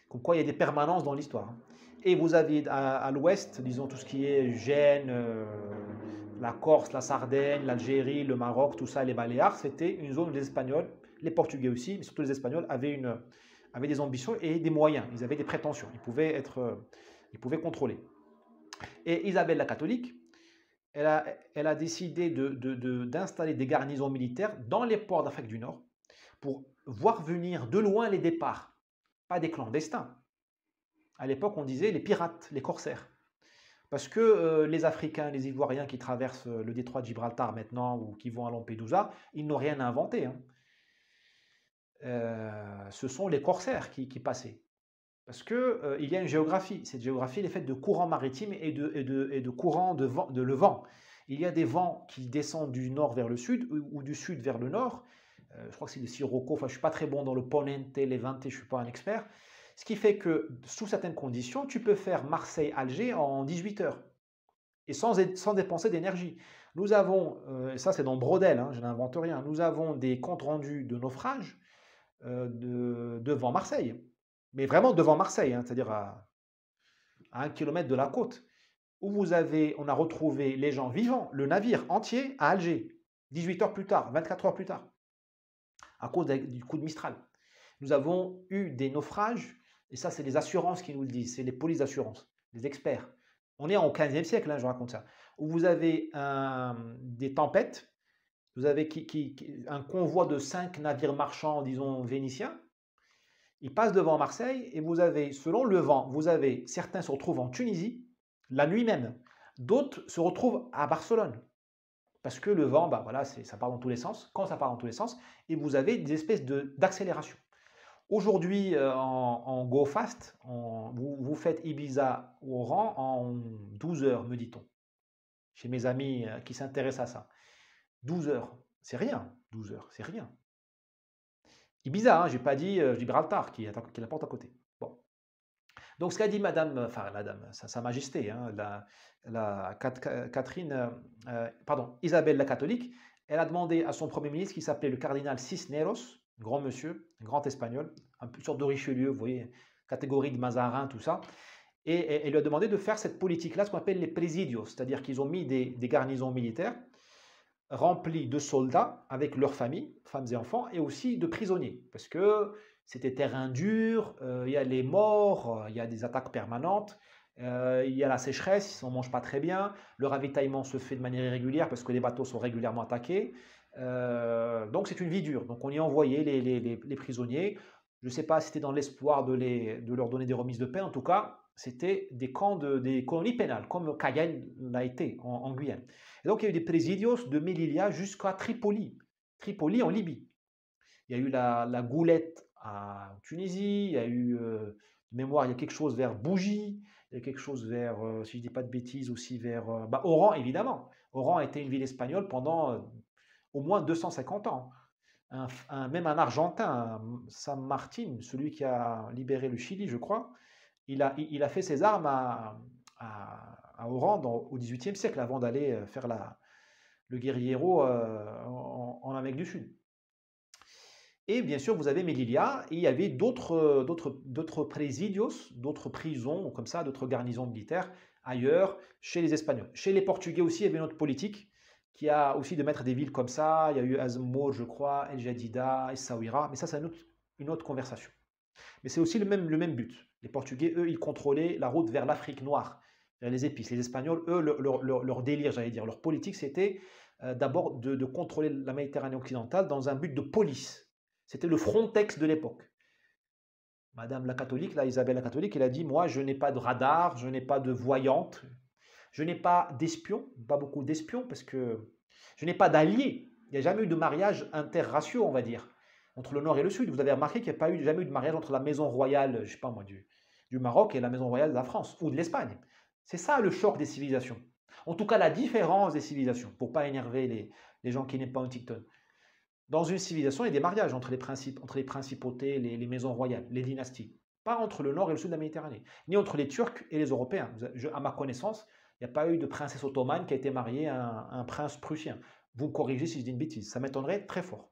Comme quoi, il y a des permanences dans l'histoire. Et vous avez à l'ouest, disons, tout ce qui est Gênes, la Corse, la Sardaigne, l'Algérie, le Maroc, tout ça, les Baléares, c'était une zone où les Espagnols, les Portugais aussi, mais surtout les Espagnols, avaient des ambitions et des moyens. Ils avaient des prétentions. Ils pouvaient contrôler. Et Isabelle la catholique, elle a décidé d'installer des garnisons militaires dans les ports d'Afrique du Nord pour voir venir de loin les départs, pas des clandestins. À l'époque, on disait les pirates, les corsaires. Parce que les Africains, les Ivoiriens qui traversent le détroit de Gibraltar maintenant ou qui vont à Lampedusa, ils n'ont rien inventé, hein. Ce sont les corsaires qui passaient. Parce qu'il y a une géographie. Cette géographie elle est faite de courants maritimes et de courants de vent. Il y a des vents qui descendent du nord vers le sud ou du sud vers le nord. Je crois que c'est le Sirocco. Enfin, je ne suis pas très bon dans le Ponente, Levante, je ne suis pas un expert. Ce qui fait que, sous certaines conditions, tu peux faire Marseille-Alger en 18 heures. Et sans dépenser d'énergie. Nous avons, ça c'est dans Brodel, hein, je n'invente rien, nous avons des comptes rendus de naufrages devant Marseille. Mais vraiment devant Marseille, hein, c'est-à-dire à 1 kilomètre de la côte, où on a retrouvé les gens vivants, le navire entier à Alger, 18 heures plus tard, 24 heures plus tard, à cause du coup de Mistral. Nous avons eu des naufrages, et ça c'est les assurances qui nous le disent, c'est les polices d'assurance, les experts. On est au 15e siècle, hein, je raconte ça, où vous avez des tempêtes Vous avez un convoi de 5 navires marchands, disons, vénitiens. Ils passent devant Marseille et vous avez, selon le vent, vous avez certains se retrouvent en Tunisie la nuit même, d'autres se retrouvent à Barcelone. Parce que le vent, bah voilà, ça part dans tous les sens. Quand ça part dans tous les sens, et vous avez des espèces d'accélération. Aujourd'hui, en Go Fast, vous faites Ibiza au Oran en 12 heures, me dit-on. Chez mes amis qui s'intéressent à ça. 12 heures, c'est rien. 12 heures, c'est rien. Ibiza, hein, j'ai pas dit Gibraltar, qui est la porte à côté. Bon. Donc, ce qu'a dit Madame, enfin la dame, sa Majesté, hein, Catherine, pardon, Isabelle la catholique, elle a demandé à son Premier ministre, qui s'appelait le cardinal Cisneros, grand monsieur, grand espagnol, un peu sorte de Richelieu, vous voyez, catégorie de Mazarin, tout ça, et elle lui a demandé de faire cette politique-là, ce qu'on appelle les presidios, c'est-à-dire qu'ils ont mis des garnisons militaires remplis de soldats avec leurs familles, femmes et enfants, et aussi de prisonniers, parce que c'était terrain dur, il y a les morts, il y a des attaques permanentes, il y a la sécheresse, on ne mange pas très bien, le ravitaillement se fait de manière irrégulière parce que les bateaux sont régulièrement attaqués, donc c'est une vie dure. Donc on y envoyait les prisonniers. Je ne sais pas si c'était dans l'espoir de leur donner des remises de peine, en tout cas, c'était des camps, des colonies pénales, comme Cayenne l'a été en Guyane. Et donc il y a eu des presidios de Melilla jusqu'à Tripoli, Tripoli en Libye. Il y a eu la Goulette en Tunisie, il y a eu, de mémoire, il y a quelque chose vers Bougie, il y a quelque chose vers, si je ne dis pas de bêtises, aussi vers Oran, évidemment. Oran a été une ville espagnole pendant au moins 250 ans. Même un Argentin, San Martin, celui qui a libéré le Chili, je crois, il a fait ses armes à Oran au XVIIIe siècle avant d'aller faire le guerriero en Amérique du Sud. Et bien sûr, vous avez Melilla, et il y avait d'autres presidios, d'autres prisons, comme ça, d'autres garnisons militaires ailleurs, chez les Espagnols. Chez les Portugais aussi, il y avait une autre politique qui a aussi de mettre des villes comme ça. Il y a eu Azmour, je crois, El Jadida, Essaouira, mais ça, c'est une autre conversation. Mais c'est aussi le même but. Les Portugais, eux, ils contrôlaient la route vers l'Afrique noire, vers les épices. Les Espagnols, eux, leur délire, j'allais dire, leur politique, c'était d'abord de contrôler la Méditerranée occidentale dans un but de police. C'était le Frontex de l'époque. Madame la catholique, là, Isabelle la catholique, elle a dit, moi, je n'ai pas de radar, je n'ai pas de voyante, je n'ai pas d'espions, pas beaucoup d'espions, parce que je n'ai pas d'alliés. Il n'y a jamais eu de mariage interraciaux, on va dire, entre le Nord et le Sud. Vous avez remarqué qu'il n'y a jamais eu de mariage entre la maison royale, je ne sais pas moi, du Maroc et la maison royale de la France, ou de l'Espagne. C'est ça le choc des civilisations. En tout cas, la différence des civilisations, pour ne pas énerver les gens qui n'aiment pas Huntington. Dans une civilisation, il y a des mariages entre les principautés, les maisons royales, les dynasties. Pas entre le nord et le sud de la Méditerranée, ni entre les Turcs et les Européens. À ma connaissance, il n'y a pas eu de princesse ottomane qui a été mariée à un prince prussien. Vous me corrigez si je dis une bêtise, ça m'étonnerait très fort.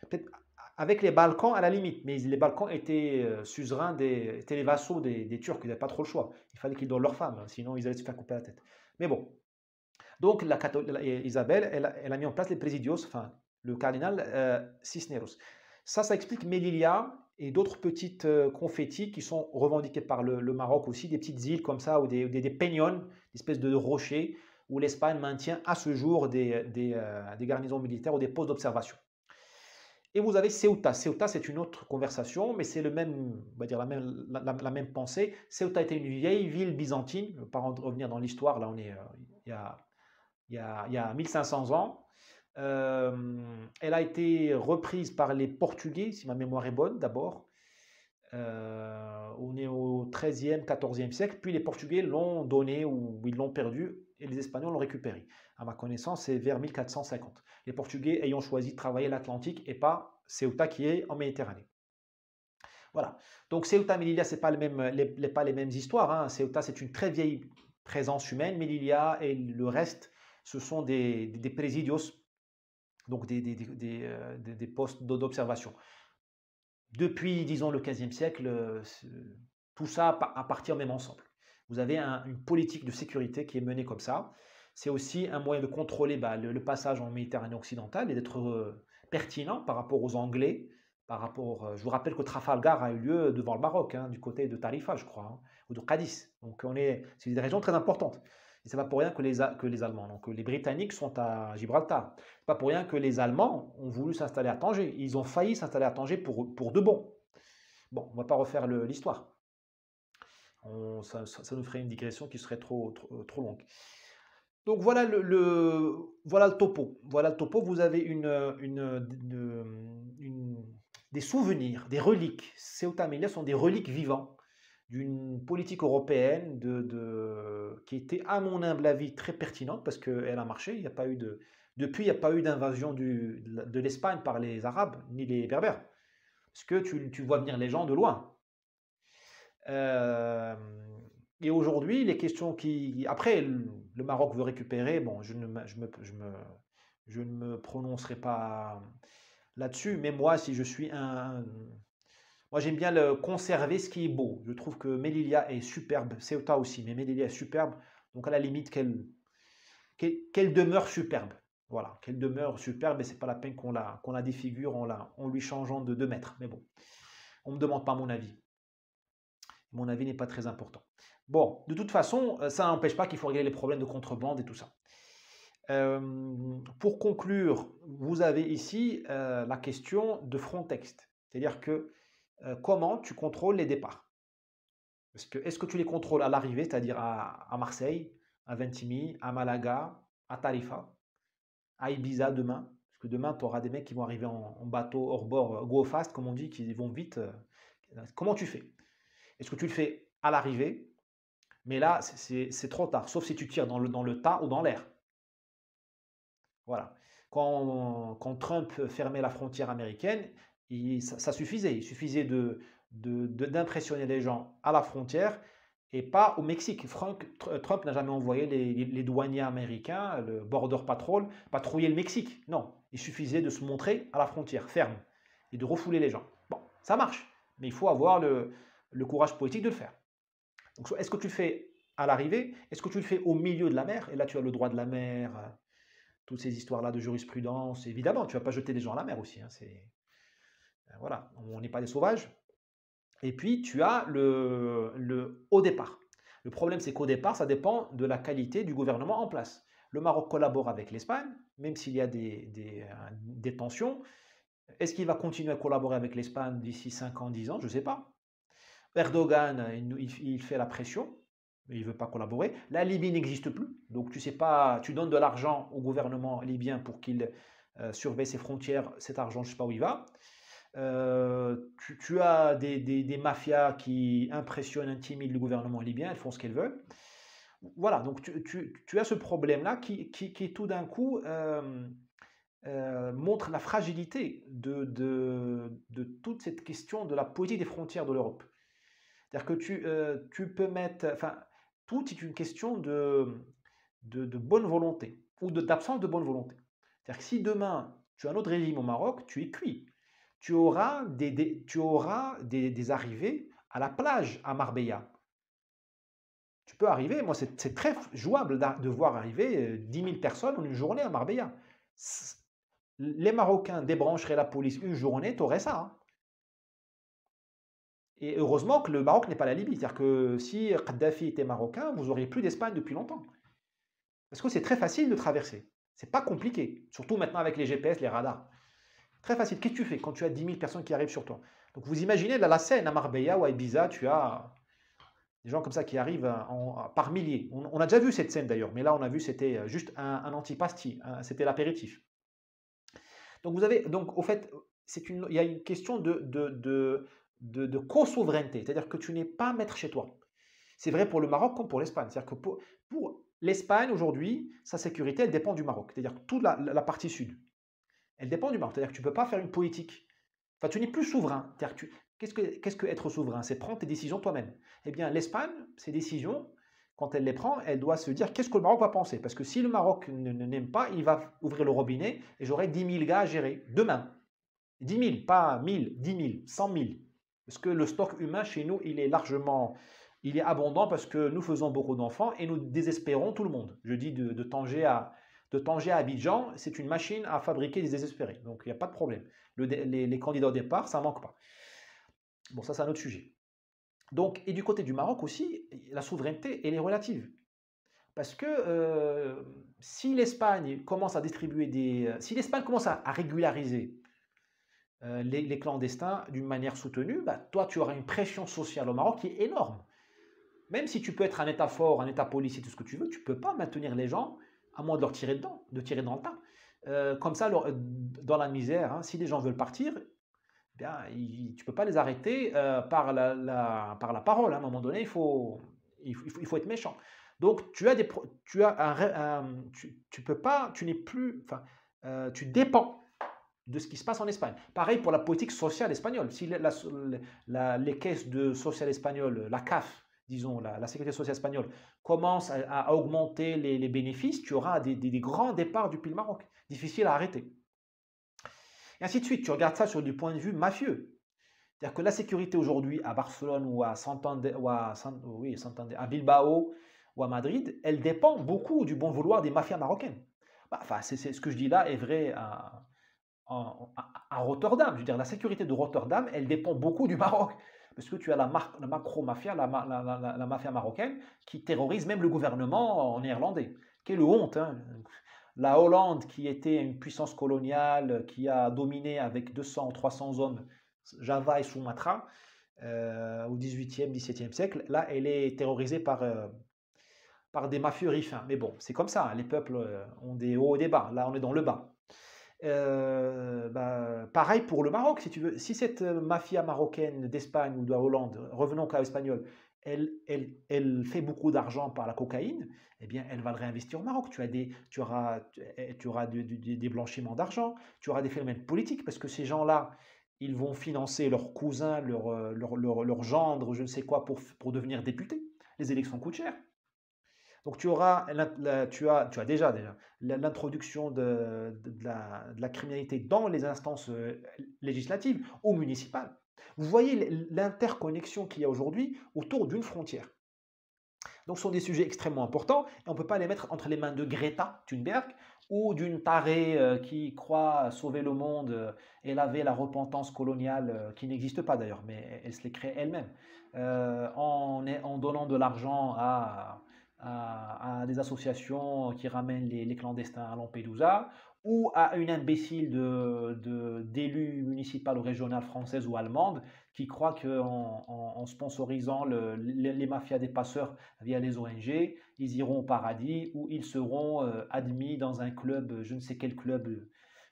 Peut-être avec les Balkans à la limite, mais les Balkans étaient suzerains, étaient les vassaux des Turcs, ils n'avaient pas trop le choix. Il fallait qu'ils donnent leurs femmes, sinon ils allaient se faire couper la tête. Mais bon, donc Isabelle, elle a mis en place les présidios, enfin le cardinal Cisneros. Ça explique Melilla et d'autres petites confettis qui sont revendiqués par le Maroc aussi, des petites îles comme ça, ou des peñones, des espèces de rochers, où l'Espagne maintient à ce jour des garnisons militaires ou des postes d'observation. Et vous avez Ceuta. Ceuta, c'est une autre conversation, mais c'est on va dire la même pensée. Ceuta était une vieille ville byzantine. Je ne vais pas revenir dans l'histoire, là on est il y a 1500 ans. Elle a été reprise par les Portugais, si ma mémoire est bonne, d'abord. On est au XIIIe, XIVe siècle, puis les Portugais l'ont donné ou ils l'ont perdu et les Espagnols l'ont récupéré. À ma connaissance, c'est vers 1450. Les Portugais ayant choisi de travailler l'Atlantique et pas Ceuta qui est en Méditerranée. Voilà. Donc Ceuta, Melilla, ce n'est pas, pas les mêmes histoires. Hein. Ceuta, c'est une très vieille présence humaine. Melilla et le reste, ce sont des presidios, donc des postes d'observation. Depuis, disons, le XVe siècle, tout ça appartient au même ensemble. Vous avez une politique de sécurité qui est menée comme ça. C'est aussi un moyen de contrôler le passage en Méditerranée occidentale et d'être pertinent par rapport aux Anglais. Je vous rappelle que Trafalgar a eu lieu devant le Maroc, hein, du côté de Tarifa, je crois, hein, ou de Cadiz. Donc c'est des régions très importantes. Et c'est pas pour rien que que les Allemands, donc les Britanniques sont à Gibraltar. C'est pas pour rien que les Allemands ont voulu s'installer à Tanger. Ils ont failli s'installer à Tanger pour de bon. Bon, on va pas refaire l'histoire. Ça nous ferait une digression qui serait trop longue. Donc voilà voilà le topo. Voilà le topo. Vous avez des souvenirs, des reliques. Ceuta Melilla sont des reliques vivants d'une politique européenne qui était, à mon humble avis, très pertinente parce qu'elle a marché. Il n'y a pas eu depuis, il n'y a pas eu d'invasion de l'Espagne par les Arabes ni les Berbères. Parce que tu vois venir les gens de loin. Euh, et aujourd'hui, les questions qui... Après, le Maroc veut récupérer, bon, je ne me prononcerai pas là-dessus, mais moi, si je suis moi, j'aime bien conserver ce qui est beau. Je trouve que Melilla est superbe, Ceuta aussi, mais Melilla est superbe, donc à la limite qu'elle demeure superbe. Voilà, qu'elle demeure superbe, et c'est pas la peine qu'on la défigure en lui changeant de 2 mètres. Mais bon, on ne me demande pas mon avis. Mon avis n'est pas très important. Bon, de toute façon, ça n'empêche pas qu'il faut régler les problèmes de contrebande et tout ça. Pour conclure, vous avez ici la question de Frontex. C'est-à-dire que comment tu contrôles les départs? Est-ce que tu les contrôles à l'arrivée, c'est-à-dire à Marseille, à Ventimille, à Malaga, à Tarifa, à Ibiza demain? Parce que demain, tu auras des mecs qui vont arriver en bateau hors bord, go fast, comme on dit, qui vont vite. Comment tu fais? Est-ce que tu le fais à l'arrivée? Mais là, c'est trop tard, sauf si tu tires dans le tas ou dans l'air. Voilà. Quand Trump fermait la frontière américaine, ça suffisait. Il suffisait d'impressionner les gens à la frontière et pas au Mexique. Trump n'a jamais envoyé les douaniers américains, le Border Patrol, patrouiller le Mexique. Non, il suffisait de se montrer à la frontière, ferme, et de refouler les gens. Bon, ça marche, mais il faut avoir le courage politique de le faire. Donc, est-ce que tu le fais à l'arrivée? Est-ce que tu le fais au milieu de la mer? Et là, tu as le droit de la mer, toutes ces histoires-là de jurisprudence. Évidemment, tu ne vas pas jeter des gens à la mer aussi. Hein, voilà, on n'est pas des sauvages. Et puis, tu as au départ. Le problème, c'est qu'au départ, ça dépend de la qualité du gouvernement en place. Le Maroc collabore avec l'Espagne, même s'il y a des tensions. Est-ce qu'il va continuer à collaborer avec l'Espagne d'ici 5 ans, 10 ans? Je ne sais pas. Erdogan, il fait la pression, mais il ne veut pas collaborer. La Libye n'existe plus, donc tu sais pas, tu donnes de l'argent au gouvernement libyen pour qu'il surveille ses frontières, cet argent, je ne sais pas où il va. Tu as des mafias qui impressionnent, intimident le gouvernement libyen, elles font ce qu'elles veulent. Voilà, donc tu as ce problème-là qui tout d'un coup montre la fragilité de toute cette question de la politique des frontières de l'Europe. C'est-à-dire que tu peux mettre, enfin, tout est une question de bonne volonté ou d'absence de bonne volonté. C'est-à-dire que si demain tu as un autre régime au Maroc, tu es cuit. Tu auras des arrivées à la plage à Marbella. Tu peux arriver, moi c'est très jouable de voir arriver 10 000 personnes en une journée à Marbella. Les Marocains débrancheraient la police une journée, tu aurais ça. Hein. Et heureusement que le Maroc n'est pas la Libye. C'est-à-dire que si Kadhafi était marocain, vous n'auriez plus d'Espagne depuis longtemps. Parce que c'est très facile de traverser. C'est pas compliqué. Surtout maintenant avec les GPS, les radars. Très facile. Qu'est-ce que tu fais quand tu as 10 000 personnes qui arrivent sur toi? Donc vous imaginez la scène à Marbella ou à Ibiza, tu as des gens comme ça qui arrivent par milliers. On a déjà vu cette scène d'ailleurs, mais là on a vu c'était juste un antipasti, c'était l'apéritif. Donc vous avez, donc au fait, il y a une question de co-souveraineté, c'est-à-dire que tu n'es pas maître chez toi. C'est vrai pour le Maroc comme pour l'Espagne. C'est-à-dire que pour l'Espagne aujourd'hui, sa sécurité, elle dépend du Maroc. C'est-à-dire que toute la partie sud, elle dépend du Maroc. C'est-à-dire que tu ne peux pas faire une politique. Enfin, tu n'es plus souverain. Qu'est-ce que être souverain? C'est prendre tes décisions toi-même. Eh bien, l'Espagne, ses décisions, quand elle les prend, elle doit se dire qu'est-ce que le Maroc va penser. Parce que si le Maroc n'aime pas, il va ouvrir le robinet et j'aurai 10 000 gars à gérer demain. 10 000, pas 1000, 10 000, 100 000. Parce que le stock humain chez nous, il est abondant parce que nous faisons beaucoup d'enfants et nous désespérons tout le monde. Je dis de Tanger à Abidjan, c'est une machine à fabriquer des désespérés. Donc il n'y a pas de problème. Les candidats au départ, ça ne manque pas. Bon, ça c'est un autre sujet. Donc, et du côté du Maroc aussi, la souveraineté, elle est relative. Parce que si l'Espagne commence à distribuer si l'Espagne commence à régulariser les clandestins d'une manière soutenue, bah, toi, tu auras une pression sociale au Maroc qui est énorme. Même si tu peux être un État fort, un État policier, tout ce que tu veux, tu ne peux pas maintenir les gens à moins de leur tirer dedans, de tirer dans le tas. Comme ça, dans la misère, hein, si les gens veulent partir, eh bien, tu ne peux pas les arrêter par la parole. À un moment donné, il faut être méchant. Donc, tu peux pas, tu n'es plus, enfin, tu dépends de ce qui se passe en Espagne. Pareil pour la politique sociale espagnole. Si les caisses de sociale espagnole, la CAF, disons, la sécurité sociale espagnole, commence à augmenter les bénéfices, tu auras des grands départs du pays du Maroc. Difficile à arrêter. Et ainsi de suite. Tu regardes ça sur du point de vue mafieux. C'est-à-dire que la sécurité aujourd'hui à Barcelone ou à Santander, à Bilbao ou à Madrid, elle dépend beaucoup du bon vouloir des mafias marocaines. Bah, enfin, ce que je dis là est vrai à Rotterdam. Je veux dire, la sécurité de Rotterdam, elle dépend beaucoup du Maroc. Parce que tu as la macro-mafia, la mafia marocaine, qui terrorise même le gouvernement néerlandais. Quelle honte, hein. La Hollande, qui était une puissance coloniale, qui a dominé avec 200 ou 300 hommes Java et Sumatra au XVIIIe, XVIIe siècle, là, elle est terrorisée par des mafieux ricains. Mais bon, c'est comme ça, hein. Les peuples ont des hauts et des bas. Là, on est dans le bas. Bah, pareil pour le Maroc, si tu veux. Si cette mafia marocaine d'Espagne ou de Hollande, revenons au cas espagnol, elle fait beaucoup d'argent par la cocaïne, eh bien, elle va le réinvestir au Maroc. Tu auras des blanchiments d'argent, tu auras des phénomènes politiques, parce que ces gens-là, ils vont financer leurs cousins, leurs gendres, je ne sais quoi, pour devenir députés. Les élections coûtent cher. Donc tu as déjà l'introduction de la criminalité dans les instances législatives ou municipales. Vous voyez l'interconnexion qu'il y a aujourd'hui autour d'une frontière. Donc ce sont des sujets extrêmement importants et on ne peut pas les mettre entre les mains de Greta Thunberg ou d'une tarée qui croit sauver le monde et laver la repentance coloniale qui n'existe pas d'ailleurs, mais elle se les crée elle-même, en donnant de l'argent à des associations qui ramènent les clandestins à Lampedusa, ou à une imbécile d'élue municipale ou régionale française ou allemande qui croit qu'en sponsorisant les mafias des passeurs via les ONG, ils iront au paradis ou ils seront admis dans un club, je ne sais quel club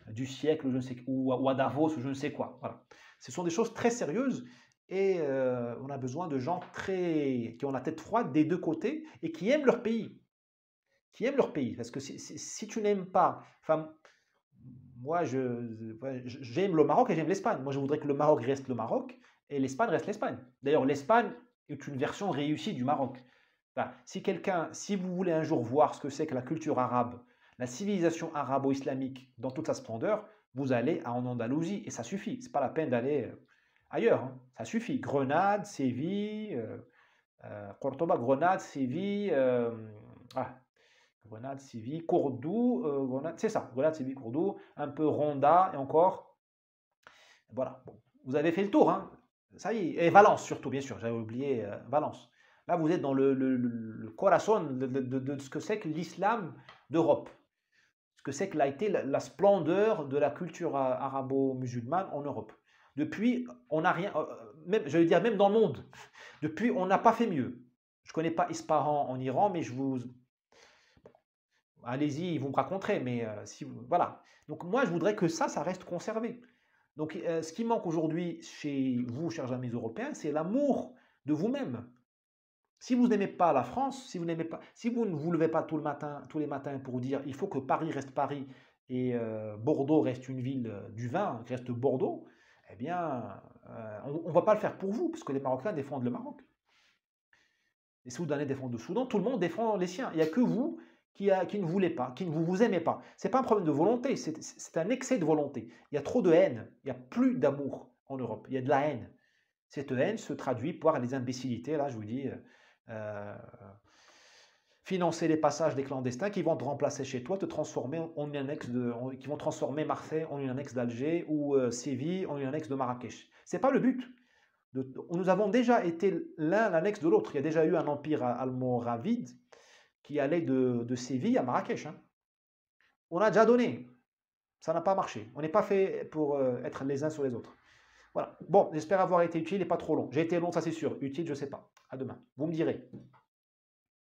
du siècle, je ne sais, ou à Davos, ou je ne sais quoi. Voilà. Ce sont des choses très sérieuses et on a besoin de gens qui ont la tête froide des deux côtés et qui aiment leur pays. Qui aiment leur pays. Parce que si tu n'aimes pas... Enfin, moi, j'aime le Maroc et j'aime l'Espagne. Moi, je voudrais que le Maroc reste le Maroc et l'Espagne reste l'Espagne. D'ailleurs, l'Espagne est une version réussie du Maroc. Enfin, si vous voulez un jour voir ce que c'est que la culture arabe, la civilisation arabo-islamique dans toute sa splendeur, vous allez en Andalousie et ça suffit. C'est pas la peine d'aller ailleurs, hein. Ça suffit. Grenade, Séville, Cordoba, Grenade, Séville, Grenade, Séville, Cordoue, c'est ça, Grenade, Séville, Cordoue, un peu Ronda et encore. Voilà, bon, vous avez fait le tour, hein. Ça y est, et Valence surtout, bien sûr, j'avais oublié Valence. Là, vous êtes dans le corazon de ce que c'est que l'islam d'Europe, ce que c'est que l'a été la splendeur de la culture arabo-musulmane en Europe. Depuis, on n'a rien, même, je veux dire même dans le monde, depuis, on n'a pas fait mieux. Je ne connais pas Ispahan en Iran, mais allez-y, ils vont me raconter, mais voilà. Donc moi, je voudrais que ça reste conservé. Donc ce qui manque aujourd'hui chez vous, chers amis européens, c'est l'amour de vous-même. Si vous n'aimez pas la France, si vous ne vous levez pas tous les matins pour dire il faut que Paris reste Paris et Bordeaux reste une ville du vin, reste Bordeaux, eh bien, on ne va pas le faire pour vous, parce que les Marocains défendent le Maroc. Les Soudanais défendent le Soudan, tout le monde défend les siens. Il n'y a que vous qui ne voulez pas, qui ne vous aimez pas. Ce n'est pas un problème de volonté, c'est un excès de volonté. Il y a trop de haine, il n'y a plus d'amour en Europe, il y a de la haine. Cette haine se traduit par les imbécilités, là je vous dis, financer les passages des clandestins qui vont te remplacer chez toi, te transformer en une annexe qui vont transformer Marseille en une annexe d'Alger ou Séville en une annexe de Marrakech. Ce n'est pas le but. Nous avons déjà été l'un l'annexe de l'autre. Il y a déjà eu un empire almoravide qui allait de Séville à Marrakech, hein. On a déjà donné, ça n'a pas marché. On n'est pas fait pour être les uns sur les autres. Voilà. Bon, j'espère avoir été utile et pas trop long. J'ai été long, ça c'est sûr. Utile, je ne sais pas. À demain. Vous me direz.